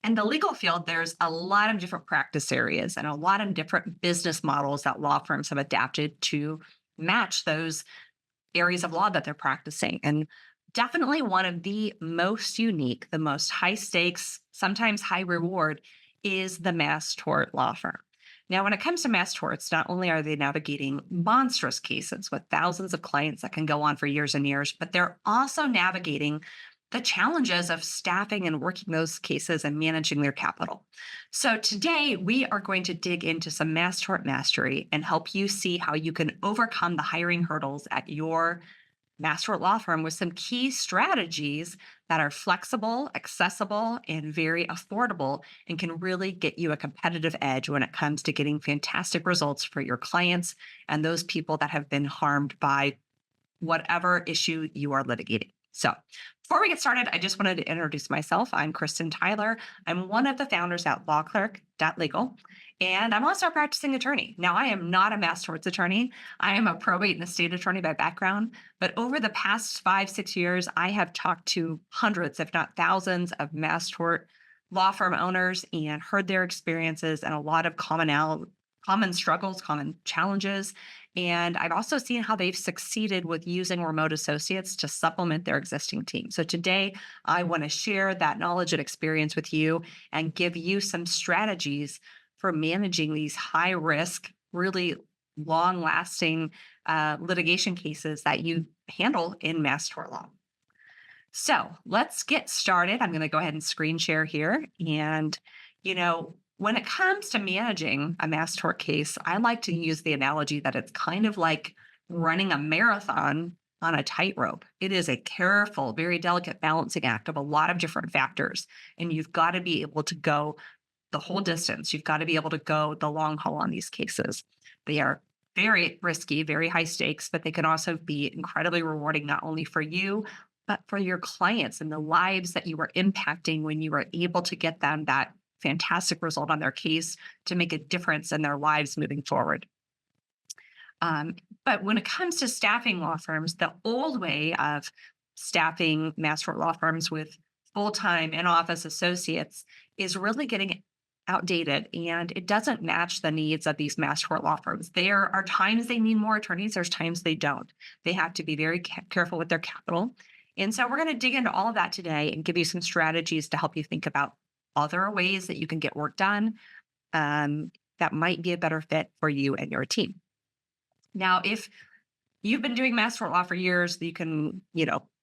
In the legal field, there's a lot of different practice areas and a lot of different business models that law firms have adapted to match those areas of law that they're practicing. And definitely one of the most unique, the most high stakes, sometimes high reward is the mass tort law firm. Now, when it comes to mass torts, not only are they navigating monstrous cases with thousands of clients that can go on for years and years, but they're also navigating the challenges of staffing and working those cases and managing their capital. So today we are going to dig into some mass tort mastery and help you see how you can overcome the hiring hurdles at your mass tort law firm with some key strategies that are flexible, accessible, and very affordable and can really get you a competitive edge when it comes to getting fantastic results for your clients and those people that have been harmed by whatever issue you are litigating. So, before we get started, I just wanted to introduce myself. I'm Kristen Tyler. I'm one of the founders at LAWCLERK.legal, and I'm also a practicing attorney. Now, I am not a mass torts attorney. I am a probate and estate attorney by background, but over the past 5, 6 years, I have talked to hundreds, if not thousands, of mass tort law firm owners and heard their experiences and a lot of common struggles, common challenges. And I've also seen how they've succeeded with using remote associates to supplement their existing team. So today, I want to share that knowledge and experience with you and give you some strategies for managing these high risk, really long lasting litigation cases that you handle in mass tort law. So let's get started. I'm going to go ahead and screen share here. And, when it comes to managing a mass tort case, I like to use the analogy that it's kind of like running a marathon on a tightrope. It is a careful, very delicate balancing act of a lot of different factors. And you've got to be able to go the whole distance. You've got to be able to go the long haul on these cases. They are very risky, very high stakes, but they can also be incredibly rewarding, not only for you, but for your clients and the lives that you are impacting when you are able to get them that fantastic result on their case to make a difference in their lives moving forward. But when it comes to staffing law firms, the old way of staffing mass tort law firms with full-time in-office associates is really getting outdated, and it doesn't match the needs of these mass tort law firms. There are times they need more attorneys, there's times they don't. They have to be very careful with their capital. And so we're going to dig into all of that today and give you some strategies to help you think about other ways that you can get work done that might be a better fit for you and your team. Now, if you've been doing mass tort law for years, you can,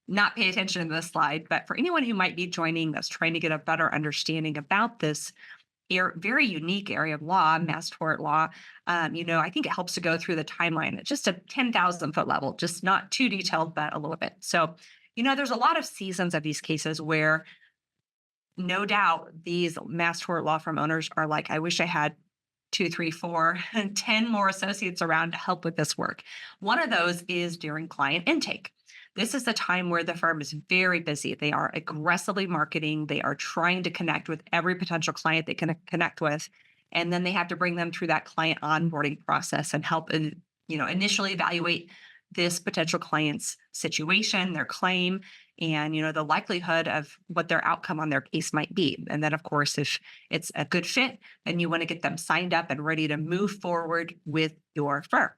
not pay attention to this slide, but for anyone who might be joining that's trying to get a better understanding about this very unique area of law, mass tort law, I think it helps to go through the timeline at just a 10,000 foot level, just not too detailed, but a little bit. So, there's a lot of seasons of these cases where no doubt these mass tort law firm owners are like, I wish I had 2, 3, 4, and 10 more associates around to help with this work. One of those is during client intake. This is the time where the firm is very busy. They are aggressively marketing. They are trying to connect with every potential client they can connect with. And then they have to bring them through that client onboarding process and help, initially evaluate this potential client's situation, their claim, and the likelihood of what their outcome on their case might be. And then, of course, if it's a good fit, then you want to get them signed up and ready to move forward with your firm.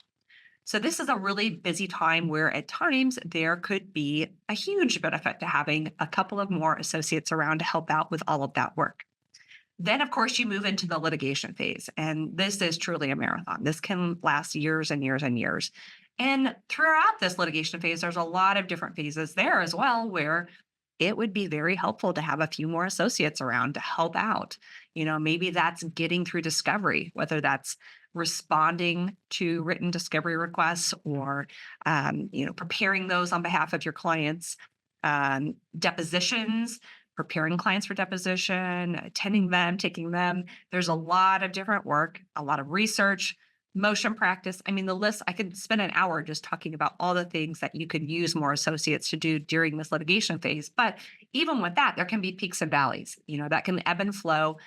So this is a really busy time where at times there could be a huge benefit to having a couple of more associates around to help out with all of that work. Then, of course, you move into the litigation phase, and this is truly a marathon. This can last years and years and years. And throughout this litigation phase, there's a lot of different phases there as well, where it would be very helpful to have a few more associates around to help out. Maybe that's getting through discovery, whether that's responding to written discovery requests or, preparing those on behalf of your clients, depositions, preparing clients for deposition, attending them, taking them. There's a lot of different work, a lot of research, motion practice. I mean, the list, I could spend an hour just talking about all the things that you could use more associates to do during this litigation phase. But even with that, there can be peaks and valleys, that can ebb and flow.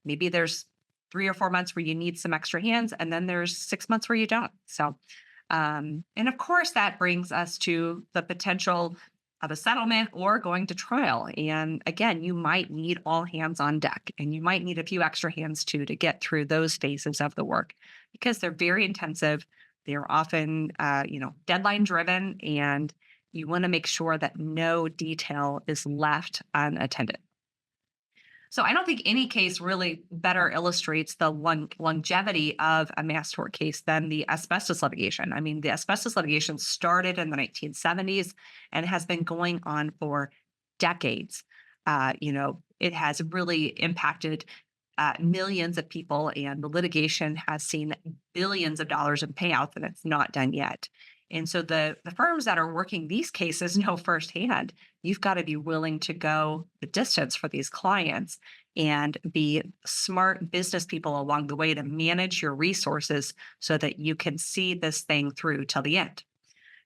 Maybe there's 3 or 4 months where you need some extra hands, and then there's 6 months where you don't. So, and of course, that brings us to the potential of a settlement or going to trial. And again, you might need all hands on deck, and you might need a few extra hands too to get through those phases of the work because they're very intensive. They're often, deadline driven, and you want to make sure that no detail is left unattended. So I don't think any case really better illustrates the longevity of a mass tort case than the asbestos litigation. I mean, the asbestos litigation started in the 1970s and has been going on for decades. It has really impacted millions of people, and the litigation has seen billions of dollars in payouts, and it's not done yet. And so the firms that are working these cases know firsthand, you've got to be willing to go the distance for these clients and be smart business people along the way to manage your resources so that you can see this thing through till the end.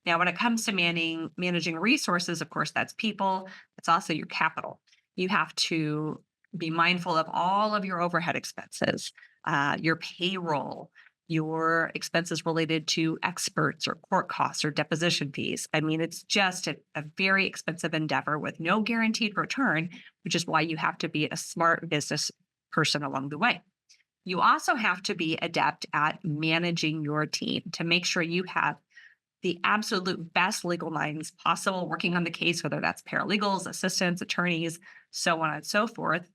Now, when it comes to managing resources, of course, that's people. It's also your capital. You have to be mindful of all of your overhead expenses, your payroll, your expenses related to experts or court costs or deposition fees. I mean, it's just a very expensive endeavor with no guaranteed return, which is why you have to be a smart business person along the way. You also have to be adept at managing your team to make sure you have the absolute best legal minds possible working on the case, whether that's paralegals, assistants, attorneys, so on and so forth.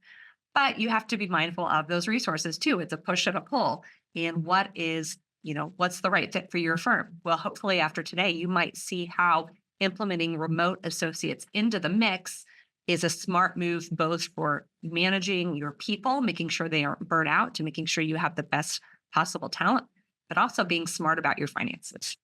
But you have to be mindful of those resources too. It's a push and a pull. And what's the right fit for your firm? Well, hopefully after today, you might see how implementing remote associates into the mix is a smart move, both for managing your people, making sure they aren't burnt out, to making sure you have the best possible talent, but also being smart about your finances.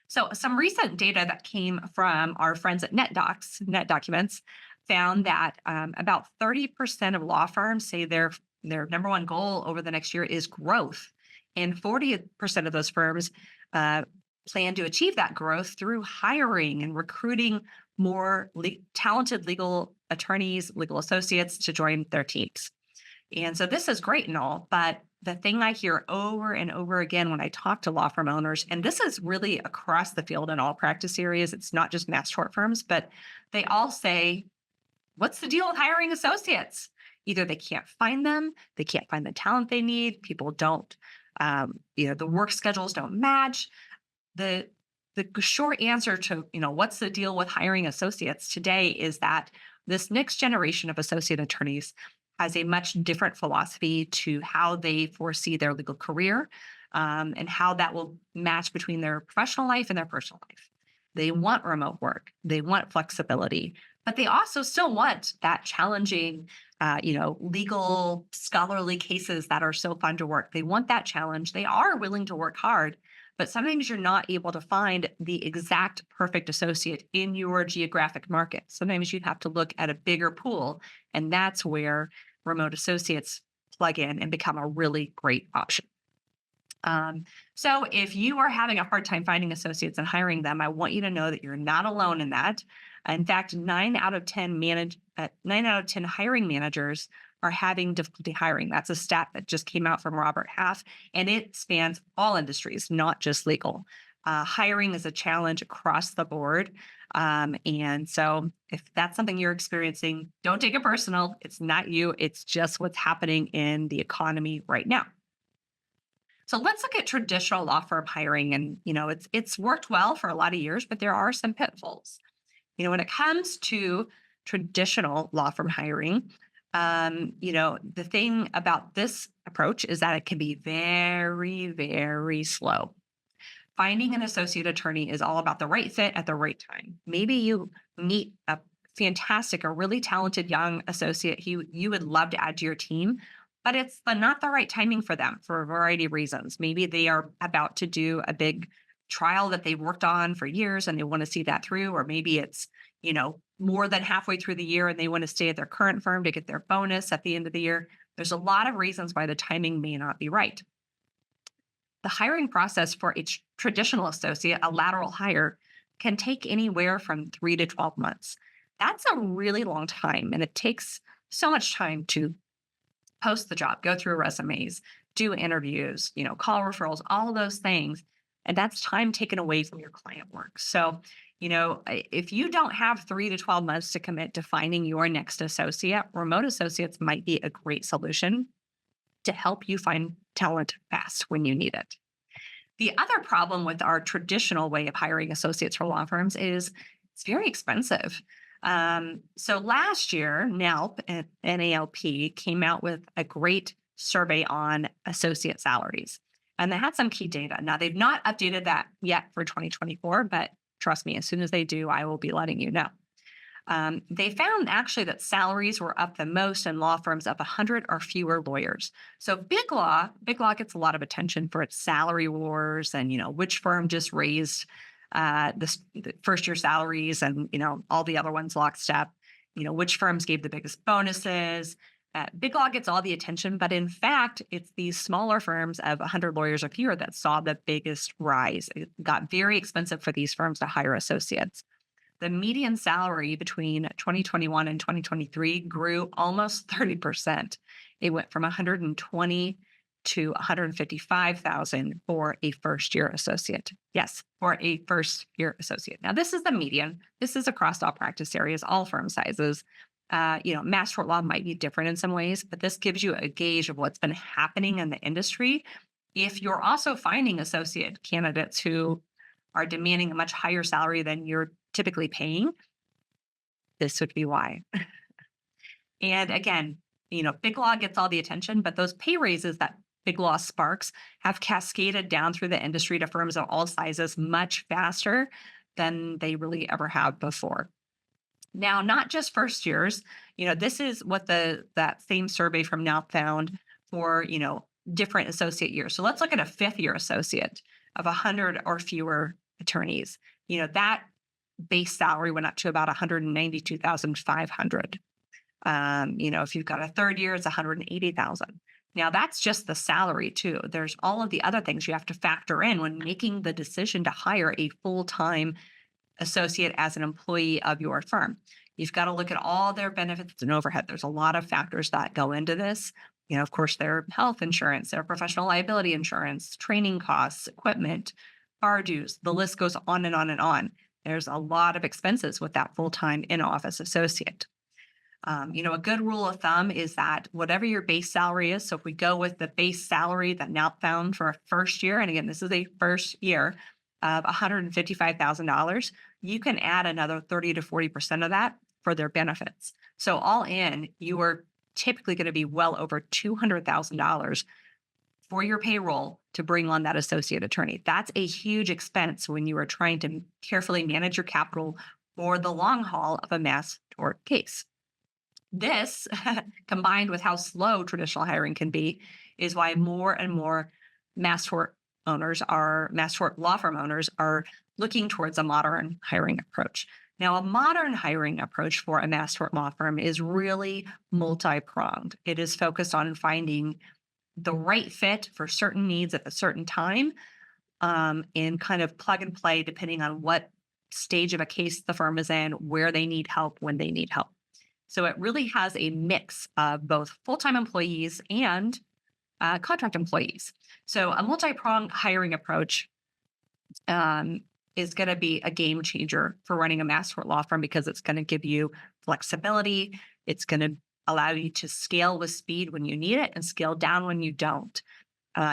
So some recent data that came from our friends at Net Documents, found that about 30% of law firms say their number one goal over the next year is growth. And 40% of those firms plan to achieve that growth through hiring and recruiting more talented legal attorneys, legal associates to join their teams. And so this is great and all, but the thing I hear over and over again when I talk to law firm owners, and this is really across the field in all practice areas, it's not just mass tort firms, but they all say, what's the deal with hiring associates? Either they can't find them, they can't find the talent they need, people don't, the work schedules don't match. The short answer to, what's the deal with hiring associates today is that this next generation of associate attorneys has a much different philosophy to how they foresee their legal career, and how that will match between their professional life and their personal life. They want remote work, they want flexibility, but they also still want that challenging, legal scholarly cases that are so fun to work. They want that challenge. They are willing to work hard, but sometimes you're not able to find the exact perfect associate in your geographic market. Sometimes you have to look at a bigger pool, and that's where remote associates plug in and become a really great option. So if you are having a hard time finding associates and hiring them, I want you to know that you're not alone in that. In fact, 9 out of 10 hiring managers are having difficulty hiring. That's a stat that just came out from Robert Half, and it spans all industries, not just legal. Hiring is a challenge across the board. And so if that's something you're experiencing, don't take it personal. It's not you. It's just what's happening in the economy right now. So let's look at traditional law firm hiring. And, it's worked well for a lot of years, but there are some pitfalls. When it comes to traditional law firm hiring, the thing about this approach is that it can be very, very slow. Finding an associate attorney is all about the right fit at the right time. Maybe you meet a really talented young associate who you would love to add to your team, but it's not the right timing for them for a variety of reasons. Maybe they are about to do a big trial that they've worked on for years and they want to see that through, or maybe it's, more than halfway through the year and they want to stay at their current firm to get their bonus at the end of the year. There's a lot of reasons why the timing may not be right. The hiring process for a traditional associate, a lateral hire, can take anywhere from 3 to 12 months. That's a really long time, and it takes so much time to post the job, go through resumes, do interviews, call referrals, all of those things. And that's time taken away from your client work. So If you don't have 3 to 12 months to commit to finding your next associate, remote associates might be a great solution to help you find talent fast when you need it. The other problem with our traditional way of hiring associates for law firms is it's very expensive. So last year, NALP and NALP came out with a great survey on associate salaries, and they had some key data. Now, they've not updated that yet for 2024, but trust me, as soon as they do, I will be letting you know. They found actually that salaries were up the most in law firms of 100 or fewer lawyers. So big law gets a lot of attention for its salary wars and which firm just raised the first year salaries and all the other ones lockstep. Which firms gave the biggest bonuses. Big law gets all the attention, but in fact, it's these smaller firms of 100 lawyers or fewer that saw the biggest rise. It got very expensive for these firms to hire associates. The median salary between 2021 and 2023 grew almost 30%. It went from 120 to 155,000 for a first-year associate. Yes, for a first-year associate. Now, this is the median. This is across all practice areas, all firm sizes. Mass tort law might be different in some ways, but this gives you a gauge of what's been happening in the industry. If you're also finding associate candidates who are demanding a much higher salary than you're typically paying, this would be why. And again, big law gets all the attention, but those pay raises that big law sparks have cascaded down through the industry to firms of all sizes much faster than they really ever have before. Now, not just first years, this is what that same survey from now found for, different associate years. So let's look at a fifth year associate of 100 or fewer attorneys. That base salary went up to about 192,500. If you've got a third year, it's 180,000. Now that's just the salary too. There's all of the other things you have to factor in when making the decision to hire a full-time associate as an employee of your firm. You've got to look at all their benefits and overhead. There's a lot of factors that go into this. Of course, their health insurance, their professional liability insurance, training costs, equipment, bar dues. The list goes on and on and on. There's a lot of expenses with that full-time in-office associate. A good rule of thumb is that whatever your base salary is, so if we go with the base salary that now found for a first year, and again, this is a first year of $155,000, you can add another 30 to 40% of that for their benefits. So all in, you are typically going to be well over $200,000 for your payroll to bring on that associate attorney. That's a huge expense when you are trying to carefully manage your capital for the long haul of a mass tort case. This, combined with how slow traditional hiring can be, is why more and more mass tort law firm owners are looking towards a modern hiring approach. Now, a modern hiring approach for a mass tort law firm is really multi-pronged. It is focused on finding the right fit for certain needs at a certain time, and kind of plug and play depending on what stage of a case the firm is in, where they need help, when they need help. So it really has a mix of both full-time employees and contract employees. So a multi-pronged hiring approach is going to be a game changer for running a mass tort law firm because it's going to give you flexibility. It's going to allow you to scale with speed when you need it and scale down when you don't.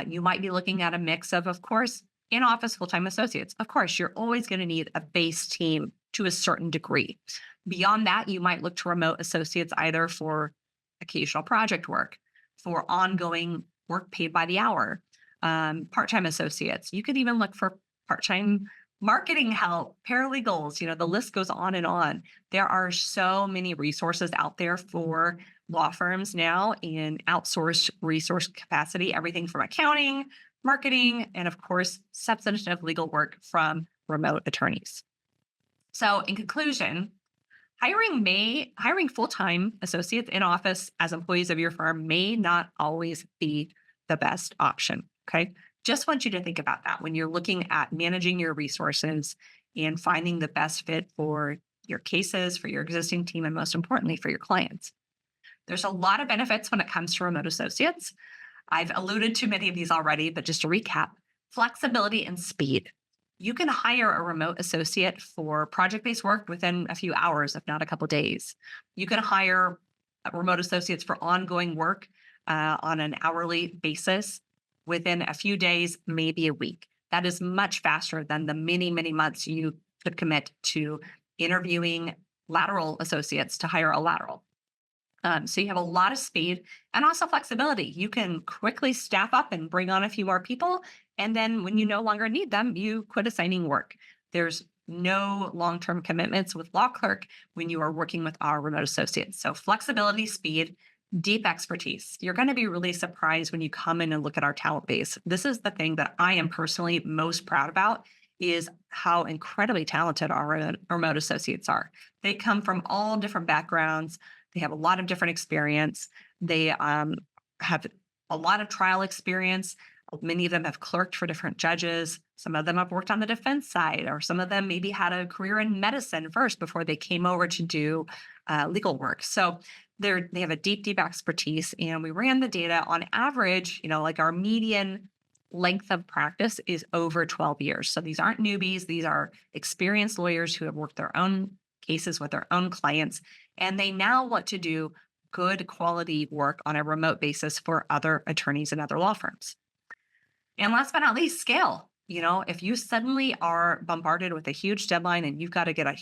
You might be looking at a mix of course, in-office full-time associates. Of course, you're always going to need a base team to a certain degree. Beyond that, you might look to remote associates either for occasional project work, for ongoing work paid by the hour, part-time associates. You could even look for part-time marketing help, paralegals, the list goes on and on. There are so many resources out there for law firms now in outsourced resource capacity, everything from accounting, marketing, and of course, substantive legal work from remote attorneys. So in conclusion, hiring full-time associates in office as employees of your firm may not always be the best option, okay? Just want you to think about that when you're looking at managing your resources and finding the best fit for your cases, for your existing team, and most importantly, for your clients. There's a lot of benefits when it comes to remote associates. I've alluded to many of these already, but just to recap, flexibility and speed. You can hire a remote associate for project-based work within a few hours, if not a couple days. You can hire remote associates for ongoing work on an hourly basis within a few days, maybe a week. That is much faster than the many, many months you could commit to interviewing lateral associates to hire a lateral. So you have a lot of speed and also flexibility. You can quickly staff up and bring on a few more people. And then when you no longer need them, you quit assigning work. There's no long term commitments with LawClerk when you are working with our remote associates. So flexibility, speed, deep expertise. You're going to be really surprised when you come in and look at our talent base. This is the thing that I am personally most proud about is how incredibly talented our remote associates are. They come from all different backgrounds. They have a lot of different experience. They have a lot of trial experience. Many of them have clerked for different judges. Some of them have worked on the defense side, or some of them maybe had a career in medicine first before they came over to do legal work. So they have a deep, deep expertise. And we ran the data on average, like our median length of practice is over 12 years. So these aren't newbies. These are experienced lawyers who have worked their own cases with their own clients. And they now want to do good quality work on a remote basis for other attorneys and other law firms. And last but not least, scale. If you suddenly are bombarded with a huge deadline and you've got to get a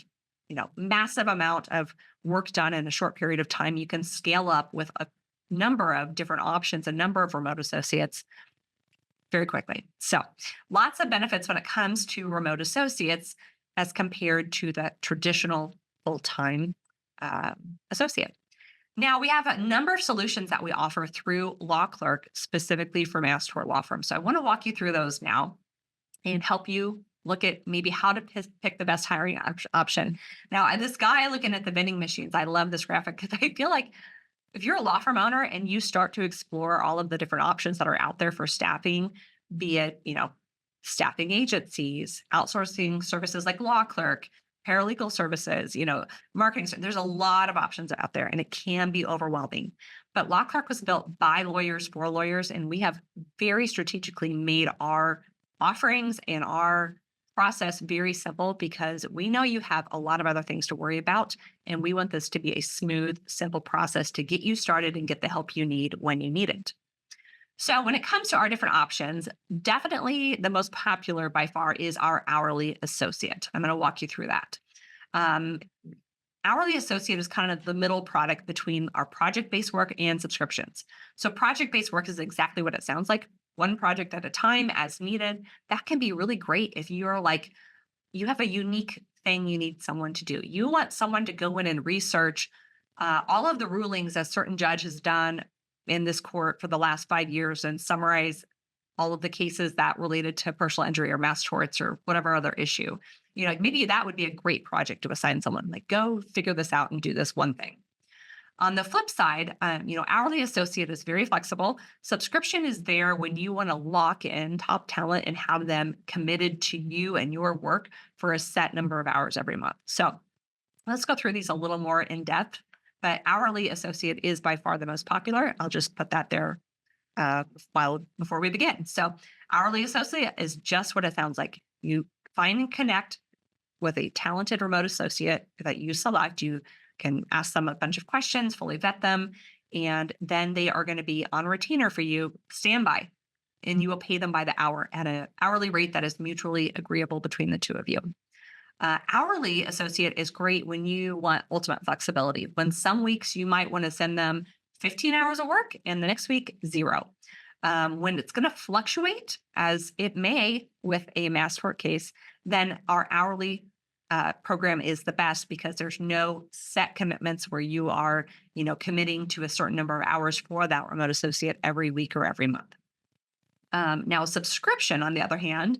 massive amount of work done in a short period of time, you can scale up with a number of different options, a number of remote associates very quickly. So lots of benefits when it comes to remote associates as compared to the traditional full-time associate. Now, we have a number of solutions that we offer through LawClerk specifically for mass tort law firms. So I want to walk you through those now and help you look at maybe how to pick the best hiring option. Now, this guy looking at the vending machines, I love this graphic because I feel like if you're a law firm owner and you start to explore all of the different options that are out there for staffing, be it, staffing agencies, outsourcing services like LawClerk, paralegal services, marketing. There's a lot of options out there and it can be overwhelming. But LawClerk was built by lawyers for lawyers, and we have very strategically made our offerings and our process very simple because we know you have a lot of other things to worry about. And we want this to be a smooth, simple process to get you started and get the help you need when you need it. So when it comes to our different options, definitely the most popular by far is our hourly associate. I'm going to walk you through that. Hourly associate is kind of the middle product between our project-based work and subscriptions. So project-based work is exactly what it sounds like, one project at a time as needed. That can be really great if you're like, you have a unique thing you need someone to do. You want someone to go in and research all of the rulings a certain judge has done in this court for the last 5 years and summarize all of the cases that related to personal injury or mass torts or whatever other issue. Maybe that would be a great project to assign someone, like go figure this out and do this one thing. On the flip side, hourly associate is very flexible. Subscription is there when you want to lock in top talent and have them committed to you and your work for a set number of hours every month. So let's go through these a little more in depth. But hourly associate is by far the most popular. I'll just put that there before we begin. So hourly associate is just what it sounds like. You find and connect with a talented remote associate that you select. You can ask them a bunch of questions, fully vet them, and then they are going to be on retainer for you, standby, and you will pay them by the hour at an hourly rate that is mutually agreeable between the two of you. Hourly associate is great when you want ultimate flexibility. When some weeks you might want to send them 15 hours of work and the next week, 0. When it's going to fluctuate, as it may with a mass tort case, then our hourly program is the best because there's no set commitments where you are, committing to a certain number of hours for that remote associate every week or every month. Now, subscription, on the other hand,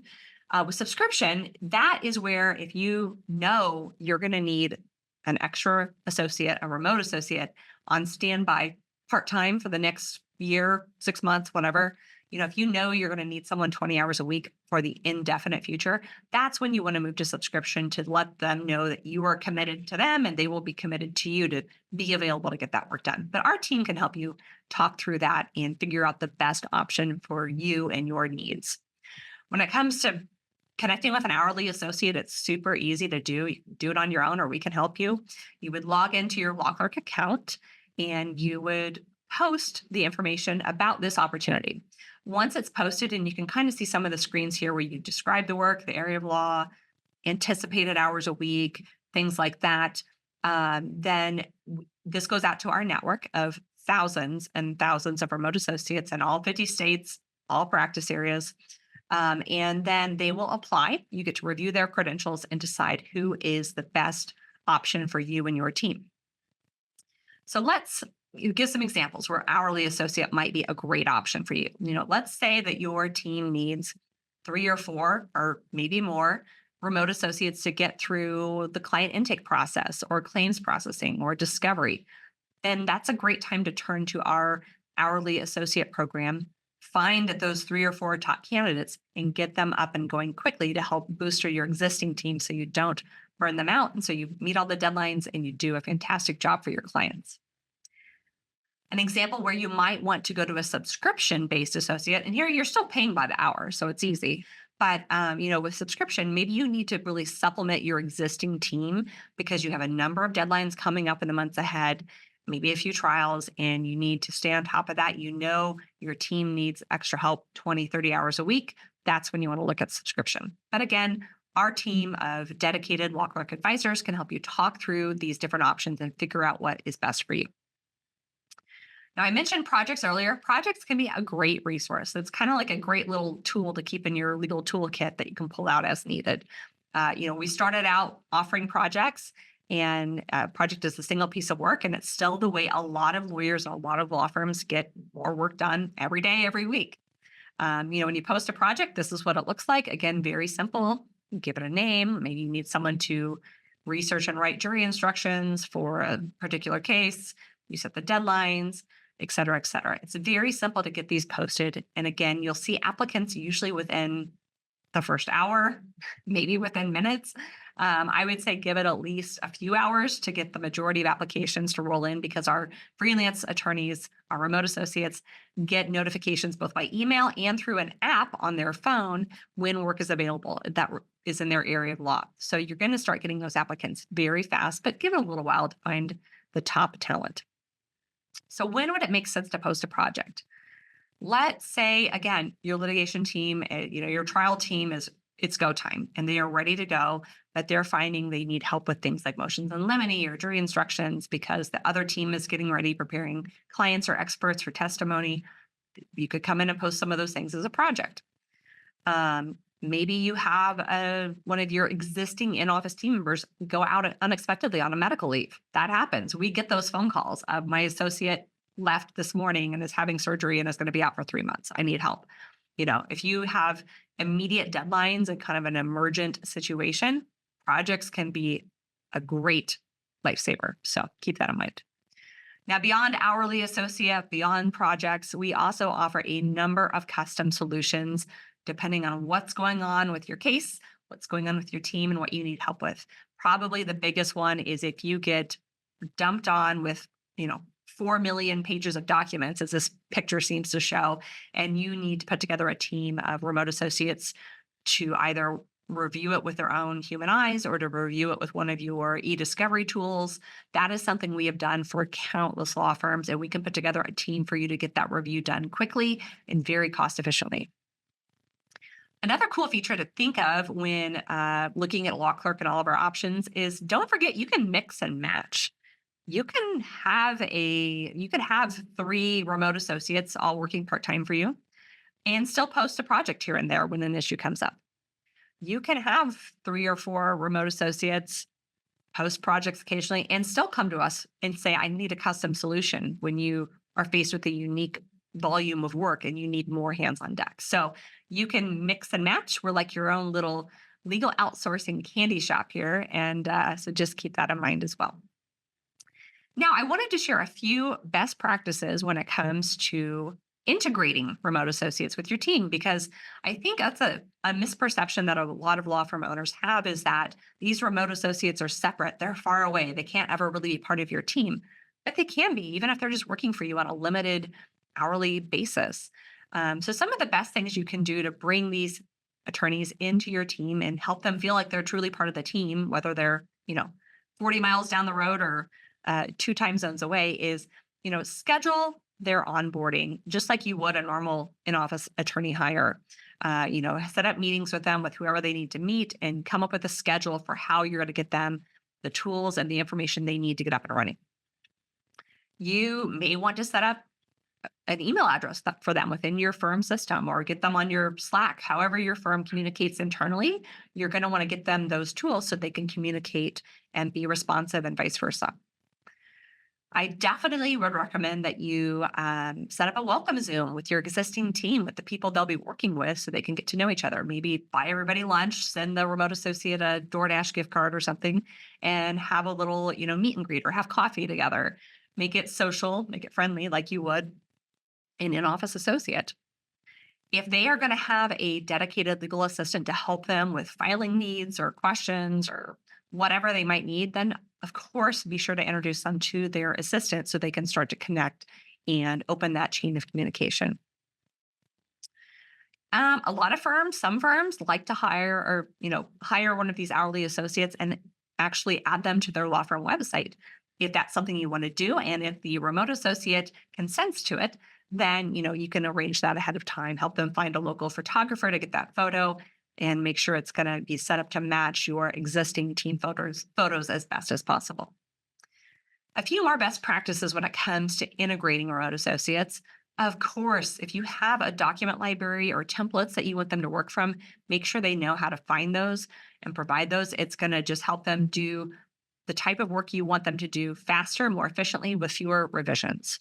with subscription, that is where if you know you're going to need an extra associate, a remote associate on standby part-time for the next year, 6 months, whatever, if you know you're going to need someone 20 hours a week for the indefinite future, that's when you want to move to subscription to let them know that you are committed to them and they will be committed to you to be available to get that work done. But our team can help you talk through that and figure out the best option for you and your needs. When it comes to connecting with an hourly associate, it's super easy to do. You can do it on your own, or we can help you. You would log into your LawClerk account and you would post the information about this opportunity. Once it's posted, and you can kind of see some of the screens here where you describe the work, the area of law, anticipated hours a week, things like that. This goes out to our network of thousands and thousands of remote associates in all 50 states, all practice areas. And then they will apply. You get to review their credentials and decide who is the best option for you and your team. So let's give some examples where hourly associate might be a great option for you. Let's say that your team needs 3 or 4 or maybe more remote associates to get through the client intake process or claims processing or discovery. Then that's a great time to turn to our hourly associate program, find those 3 or 4 top candidates and get them up and going quickly to help booster your existing team so you don't burn them out. And so you meet all the deadlines and you do a fantastic job for your clients. An example where you might want to go to a subscription-based associate, and here you're still paying by the hour, so it's easy. But with subscription, maybe you need to really supplement your existing team because you have a number of deadlines coming up in the months ahead, maybe a few trials, and you need to stay on top of that. Your team needs extra help 20, 30 hours a week. That's when you want to look at subscription. But again, our team of dedicated LawClerk advisors can help you talk through these different options and figure out what is best for you. Now, I mentioned projects earlier. Projects can be a great resource. It's kind of like a great little tool to keep in your legal toolkit that you can pull out as needed. We started out offering projects, and project is a single piece of work, and it's still the way a lot of lawyers and a lot of law firms get more work done every day, every week. When you post a project, this is what it looks like. Again, very simple. You give it a name. Maybe you need someone to research and write jury instructions for a particular case. You set the deadlines, et cetera, et cetera. It's very simple to get these posted. And again, you'll see applicants usually within the first hour, maybe within minutes. I would say give it at least a few hours to get the majority of applications to roll in, because our freelance attorneys, our remote associates, get notifications both by email and through an app on their phone when work is available that is in their area of law. So you're going to start getting those applicants very fast, but give it a little while to find the top talent. So when would it make sense to post a project? Let's say, again, your litigation team, your trial team it's go time and they are ready to go, but they're finding they need help with things like motions in limine or jury instructions because the other team is getting ready, preparing clients or experts for testimony. You could come in and post some of those things as a project. Maybe you have one of your existing in-office team members go out unexpectedly on a medical leave. That happens. We get those phone calls. My associate left this morning and is having surgery and is going to be out for 3 months. I need help. If you have immediate deadlines and kind of an emergent situation, projects can be a great lifesaver. So keep that in mind. Now, beyond hourly associate, beyond projects, we also offer a number of custom solutions depending on what's going on with your case, what's going on with your team, and what you need help with. Probably the biggest one is if you get dumped on with, 4 million pages of documents, as this picture seems to show, and you need to put together a team of remote associates to either review it with their own human eyes or to review it with one of your e-discovery tools. That is something we have done for countless law firms, and we can put together a team for you to get that review done quickly and very cost efficiently. Another cool feature to think of when looking at LawClerk and all of our options is don't forget you can mix and match. You can have 3 remote associates all working part-time for you and still post a project here and there when an issue comes up. You can have 3 or 4 remote associates post projects occasionally and still come to us and say, I need a custom solution when you are faced with a unique volume of work and you need more hands on deck. So you can mix and match. We're like your own little legal outsourcing candy shop here. And so just keep that in mind as well. Now, I wanted to share a few best practices when it comes to integrating remote associates with your team, because I think that's a misperception that a lot of law firm owners have, is that these remote associates are separate. They're far away. They can't ever really be part of your team, but they can be, even if they're just working for you on a limited hourly basis. So some of the best things you can do to bring these attorneys into your team and help them feel like they're truly part of the team, whether they're, 40 miles down the road or 2 time zones away, is, schedule their onboarding just like you would a normal in-office attorney hire. Set up meetings with them with whoever they need to meet and come up with a schedule for how you're going to get them the tools and the information they need to get up and running. You may want to set up an email address for them within your firm system or get them on your Slack. However, your firm communicates internally, you're going to want to get them those tools so they can communicate and be responsive and vice versa. I definitely would recommend that you set up a welcome Zoom with your existing team, with the people they'll be working with, so they can get to know each other. Maybe buy everybody lunch, send the remote associate a DoorDash gift card or something, and have a little, meet and greet or have coffee together. Make it social, make it friendly like you would an in-office associate. If they are going to have a dedicated legal assistant to help them with filing needs or questions or whatever they might need, then of course, be sure to introduce them to their assistant so they can start to connect and open that chain of communication. A lot of firms, some firms like to hire one of these hourly associates and actually add them to their law firm website. If that's something you want to do, and if the remote associate consents to it, then you can arrange that ahead of time, help them find a local photographer to get that photo and make sure it's going to be set up to match your existing team photos as best as possible. A few more best practices when it comes to integrating remote associates. Of course, if you have a document library or templates that you want them to work from, make sure they know how to find those and provide those. It's going to just help them do the type of work you want them to do faster, more efficiently, with fewer revisions.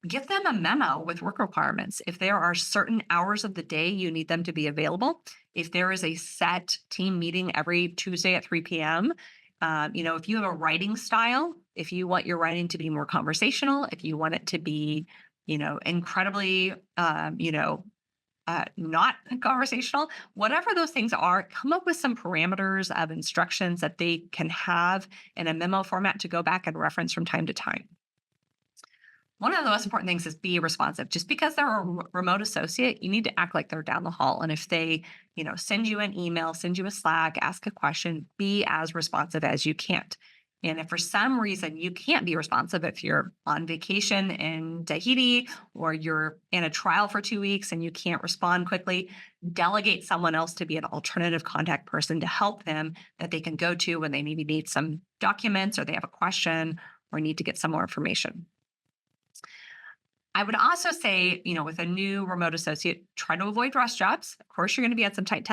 Give them a memo with work requirements. If there are certain hours of the day you need them to be available, if there is a set team meeting every Tuesday at 3 p.m., if you have a writing style, if you want your writing to be more conversational, if you want it to be, incredibly, not conversational, whatever those things are, come up with some parameters of instructions that they can have in a memo format to go back and reference from time to time. One of the most important things is be responsive. Just because they're a remote associate, you need to act like they're down the hall. And if they, send you an email, send you a Slack, ask a question, be as responsive as you can. And if for some reason you can't be responsive, if you're on vacation in Tahiti or you're in a trial for 2 weeks and you can't respond quickly, delegate someone else to be an alternative contact person to help them that they can go to when they maybe need some documents or they have a question or need to get some more information. I would also say, with a new remote associate, try to avoid rush jobs. Of course, you're going to be at some tight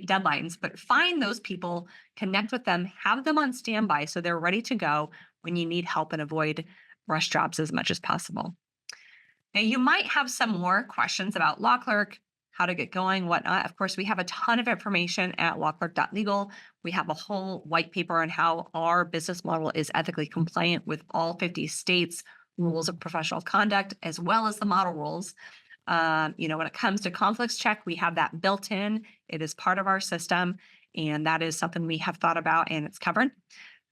deadlines, but find those people, connect with them, have them on standby so they're ready to go when you need help, and avoid rush jobs as much as possible. Now, you might have some more questions about LawClerk, how to get going, whatnot. Of course, we have a ton of information at lawclerk.legal. We have a whole white paper on how our business model is ethically compliant with all 50 states' rules of professional conduct, as well as the model rules. When it comes to conflicts check, we have that built in. It is part of our system, and that is something we have thought about, and it's covered.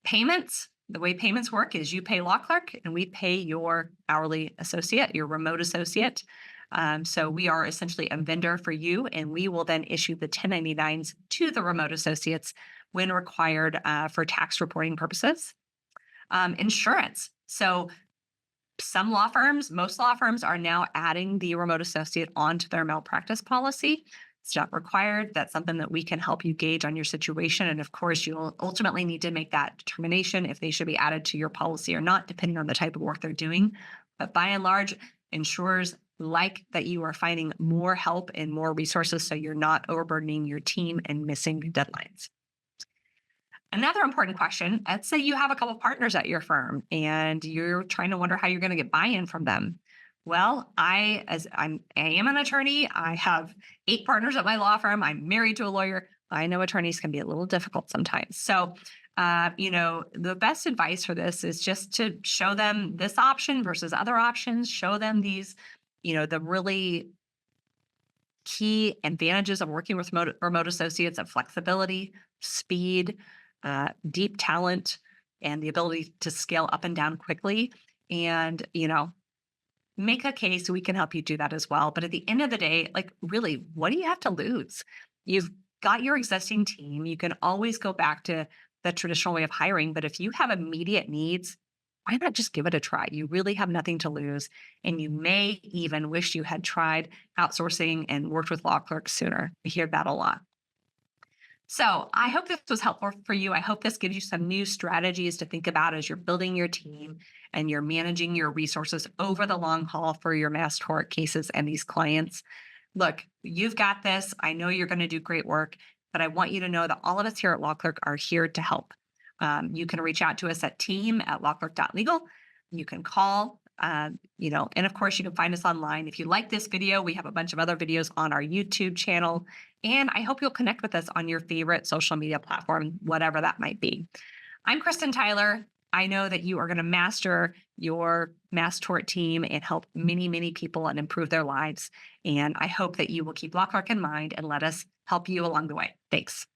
Payments, the way payments work is you pay LawClerk, and we pay your hourly associate, your remote associate. So we are essentially a vendor for you, and we will then issue the 1099s to the remote associates when required for tax reporting purposes. Insurance. So some law firms, most law firms, are now adding the remote associate onto their malpractice policy. It's not required. That's something that we can help you gauge on your situation. And of course, you'll ultimately need to make that determination if they should be added to your policy or not, depending on the type of work they're doing. But by and large, insurers like that you are finding more help and more resources so you're not overburdening your team and missing deadlines. Another important question, let's say you have a couple partners at your firm and you're trying to wonder how you're going to get buy-in from them. Well, I am an attorney. I have 8 partners at my law firm. I'm married to a lawyer. I know attorneys can be a little difficult sometimes. So, the best advice for this is just to show them this option versus other options. Show them these, the really key advantages of working with remote associates of flexibility, speed, deep talent, and the ability to scale up and down quickly. And, make a case. We can help you do that as well. But at the end of the day, really, what do you have to lose? You've got your existing team. You can always go back to the traditional way of hiring. But if you have immediate needs, why not just give it a try? You really have nothing to lose. And you may even wish you had tried outsourcing and worked with law clerks sooner. We hear that a lot. So I hope this was helpful for you. I hope this gives you some new strategies to think about as you're building your team and you're managing your resources over the long haul for your mass tort cases and these clients. Look, you've got this. I know you're going to do great work, but I want you to know that all of us here at LawClerk are here to help. You can reach out to us at team@lawclerk.legal. You can call, and of course, you can find us online. If you like this video, we have a bunch of other videos on our YouTube channel. And I hope you'll connect with us on your favorite social media platform, whatever that might be. I'm Kristen Tyler. I know that you are going to master your mass tort team and help many, many people and improve their lives. And I hope that you will keep LawClerk in mind and let us help you along the way. Thanks.